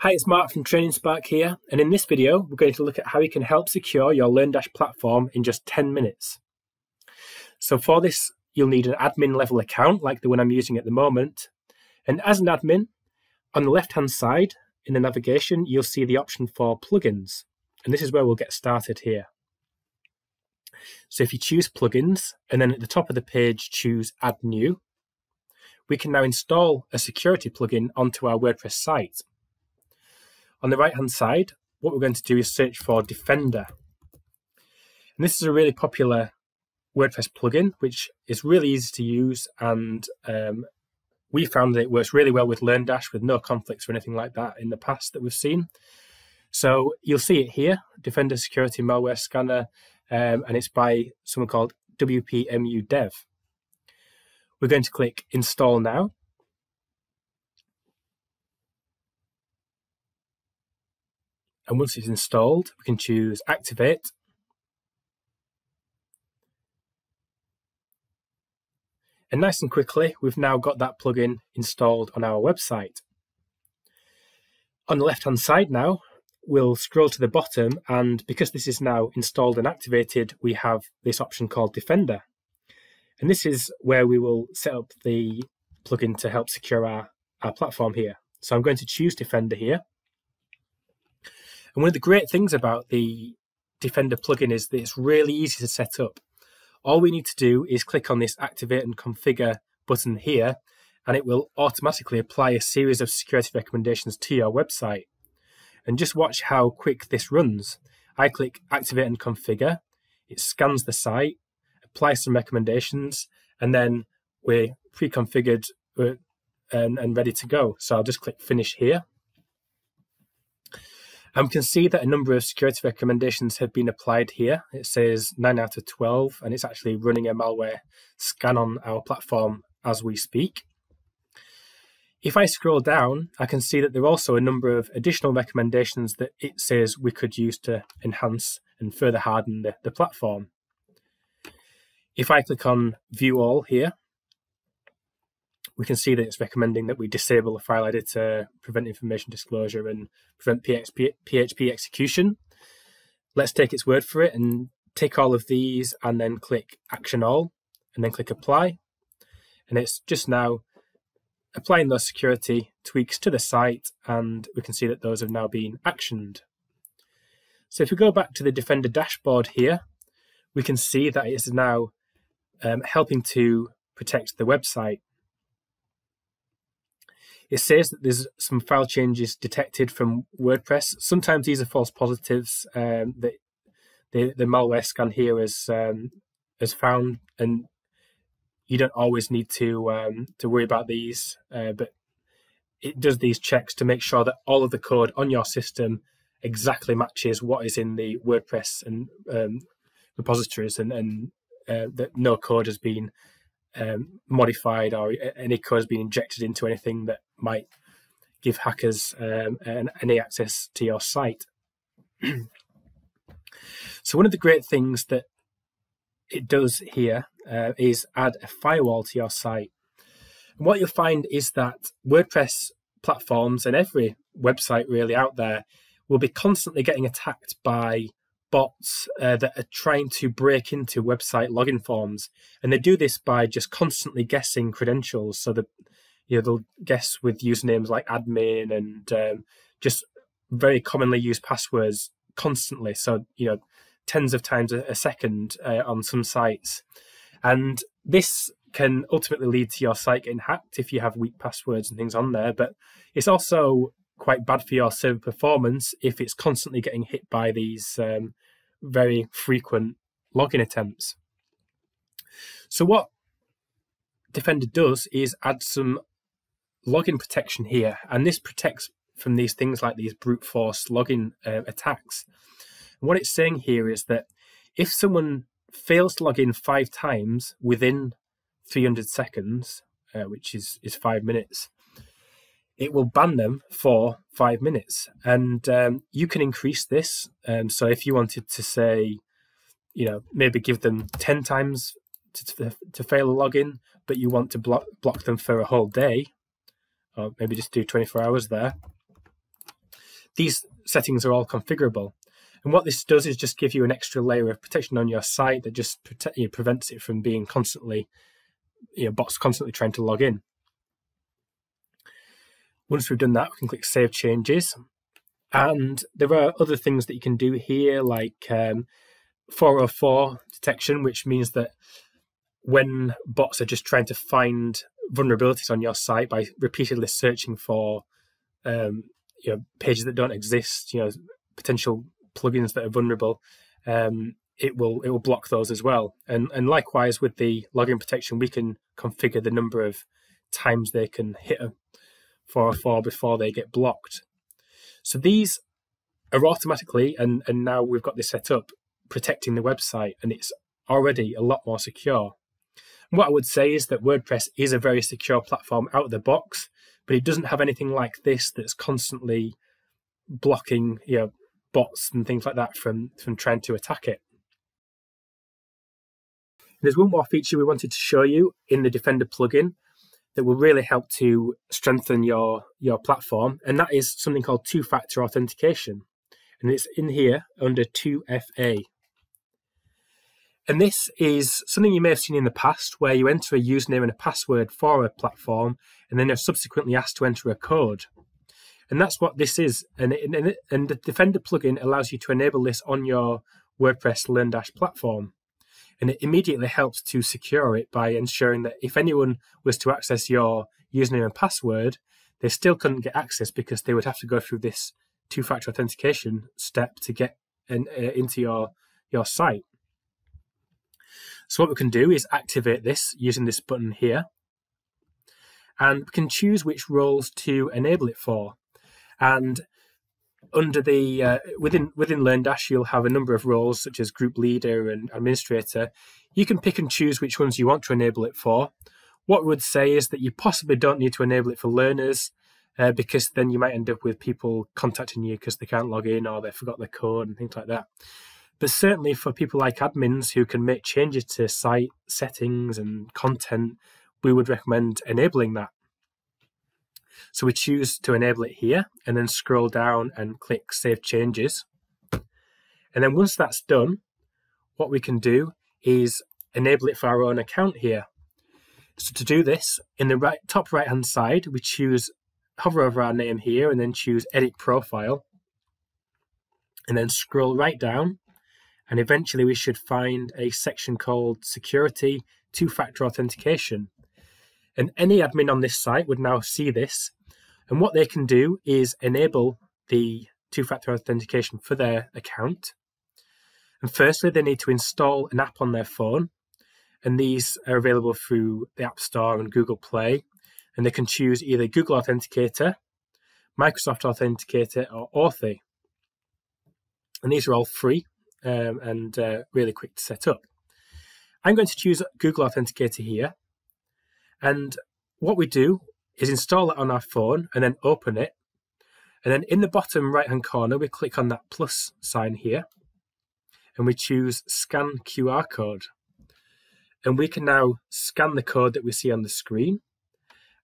Hi, it's Mark from Training Spark here, and in this video we're going to look at how you can help secure your LearnDash platform in just 10 minutes. So for this you'll need an admin level account like the one I'm using at the moment, and as an admin, on the left hand side in the navigation you'll see the option for plugins, and this is where we'll get started here. So if you choose plugins and then at the top of the page choose add new, we can now install a security plugin onto our WordPress site. On the right hand side, what we're going to do is search for Defender. And this is a really popular WordPress plugin, which is really easy to use, and we found that it works really well with LearnDash with no conflicts or anything like that in the past that we've seen. So you'll see it here, Defender Security Malware Scanner, and it's by someone called WPMU Dev. We're going to click Install Now. And once it's installed, we can choose Activate. And nice and quickly, we've now got that plugin installed on our website. On the left-hand side now, we'll scroll to the bottom, and because this is now installed and activated, we have this option called Defender. And this is where we will set up the plugin to help secure our platform here. So I'm going to choose Defender here. And one of the great things about the Defender plugin is that it's really easy to set up. All we need to do is click on this Activate and Configure button here, and it will automatically apply a series of security recommendations to your website. And just watch how quick this runs. I click Activate and Configure, it scans the site, applies some recommendations, and then we're pre-configured and ready to go. So I'll just click Finish here. And we can see that a number of security recommendations have been applied here. It says 9 out of 12, and it's actually running a malware scan on our platform as we speak. If I scroll down, I can see that there are also a number of additional recommendations that it says we could use to enhance and further harden the platform. If I click on View All here, we can see that it's recommending that we disable the file editor, prevent information disclosure, and prevent PHP execution. Let's take its word for it and take all of these and then click Action All, and then click Apply. And it's just now applying those security tweaks to the site, and we can see that those have now been actioned. So if we go back to the Defender dashboard here, we can see that it is now helping to protect the website. It says that there's some file changes detected from WordPress. Sometimes these are false positives that the malware scan here has found, and you don't always need to worry about these, but it does these checks to make sure that all of the code on your system exactly matches what is in the WordPress and repositories, and that no code has been modified or any code has been injected into anything that might give hackers any access to your site. So one of the great things that it does here is add a firewall to your site. And what you'll find is that WordPress platforms and every website really out there will be constantly getting attacked by bots that are trying to break into website login forms, and they do this by just constantly guessing credentials. So that they'll guess with usernames like admin and just very commonly used passwords constantly. So tens of times a second on some sites, and this can ultimately lead to your site getting hacked if you have weak passwords and things on there. But it's also quite bad for your server performance if it's constantly getting hit by these very frequent login attempts. So what Defender does is add some login protection here, and this protects from these things like these brute force login attacks. And what it's saying here is that if someone fails to log in 5 times within 300 seconds, which is 5 minutes, it will ban them for 5 minutes. And you can increase this. So if you wanted to say, maybe give them 10 times to fail a login, but you want to block them for a whole day, or maybe just do 24 hours there, these settings are all configurable. And what this does is just give you an extra layer of protection on your site that just prevents it from being constantly, bots constantly trying to log in. Once we've done that, we can click Save Changes. And there are other things that you can do here, like 404 detection, which means that when bots are just trying to find vulnerabilities on your site by repeatedly searching for pages that don't exist, potential plugins that are vulnerable, it will block those as well. And likewise with the login protection, we can configure the number of times they can hit a 404 before they get blocked. So these are automatically, and now we've got this set up, protecting the website, and it's already a lot more secure. And what I would say is that WordPress is a very secure platform out of the box, but it doesn't have anything like this that's constantly blocking bots and things like that from trying to attack it. There's one more feature we wanted to show you in the Defender plugin that will really help to strengthen your platform, and that is something called Two Factor Authentication. And it's in here under 2FA. And this is something you may have seen in the past, where you enter a username and a password for a platform, and then you're subsequently asked to enter a code. And that's what this is. And the Defender plugin allows you to enable this on your WordPress LearnDash platform. And it immediately helps to secure it by ensuring that if anyone was to access your username and password, they still couldn't get access because they would have to go through this two-factor authentication step to get into your site. So what we can do is activate this using this button here, and we can choose which roles to enable it for. And under the within LearnDash, you'll have a number of roles such as group leader and administrator. You can pick and choose which ones you want to enable it for. What we would say is that you possibly don't need to enable it for learners, because then you might end up with people contacting you because they can't log in or they forgot their code and things like that. But certainly for people like admins who can make changes to site settings and content, we would recommend enabling that. So we choose to enable it here and then scroll down and click Save Changes. And then once that's done, what we can do is enable it for our own account here. So to do this, in the top right hand side, we hover over our name here and then choose Edit Profile. And then scroll right down, and eventually we should find a section called Security Two-Factor Authentication. And any admin on this site would now see this. And what they can do is enable the two-factor authentication for their account. And firstly, they need to install an app on their phone. And these are available through the App Store and Google Play. And they can choose either Google Authenticator, Microsoft Authenticator, or Authy. And these are all free and really quick to set up. I'm going to choose Google Authenticator here. And what we do is install it on our phone and then open it. And then in the bottom right-hand corner, we click on that plus sign here. And we choose Scan QR Code. And we can now scan the code that we see on the screen.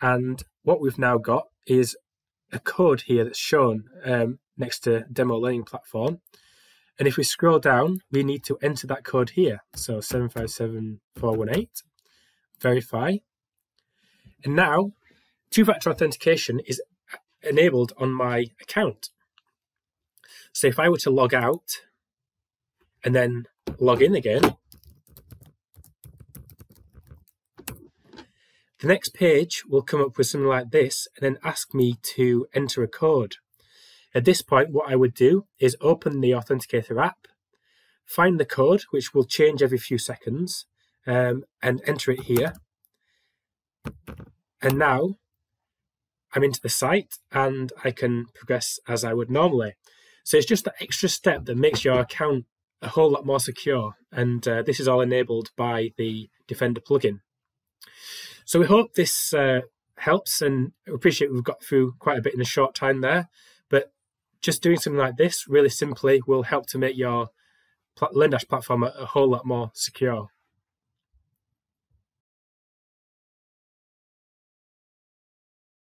And what we've now got is a code here that's shown next to Demo Learning Platform. And if we scroll down, we need to enter that code here. So 757418, verify. And now, two-factor authentication is enabled on my account. So if I were to log out and then log in again, the next page will come up with something like this and then ask me to enter a code. At this point, what I would do is open the Authenticator app, find the code, which will change every few seconds, and enter it here. And now I'm into the site and I can progress as I would normally. So it's just that extra step that makes your account a whole lot more secure. And this is all enabled by the Defender plugin. So we hope this helps, and I appreciate we've got through quite a bit in a short time there. But just doing something like this really simply will help to make your LearnDash platform a whole lot more secure.